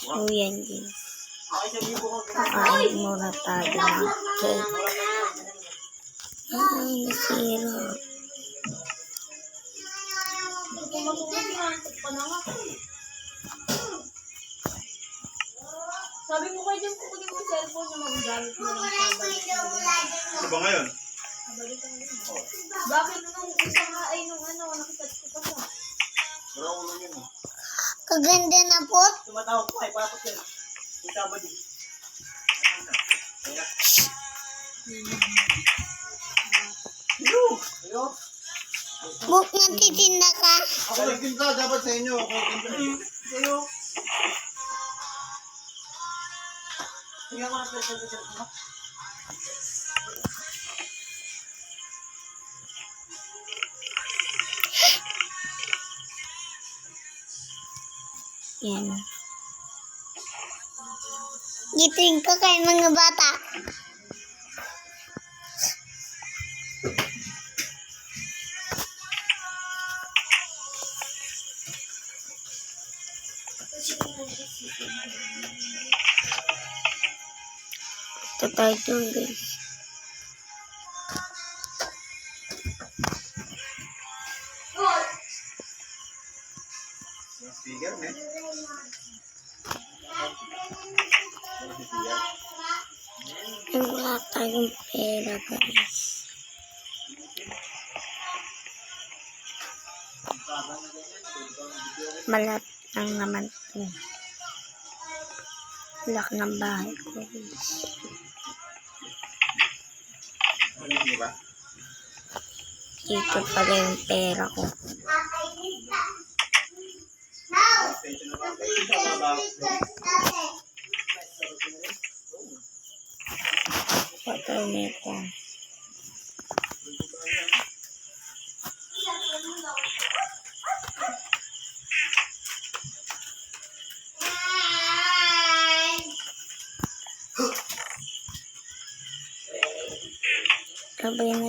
So, yan guys. Kakain muna tayo ng cake. Ay, nasira. Sabi mo kayo dyan, kukunin mo yung cellphone na magagamit mo lang sa balik. Ano ba ngayon? Bakit nung isa nga ay nung nakisat ko pa siya? Wala ko lang yun. Kaganda na po. Tumatawag ko ay papot yan. Yung sabado. Ayo. Buk, nagtitinda ka. Ako nagtinda, dapat sa inyo. Ako nagtinda. Sa'yo. Tingnan mo na sa Yan. Giting ko kay mga bata. Ito tayo dun, guys. speaker, eh. Wala tayong pera, guys. Malat lang naman ito. Lak ng bahay ko, guys. Dito pala yung pera ko. Patay nito. Sabay na.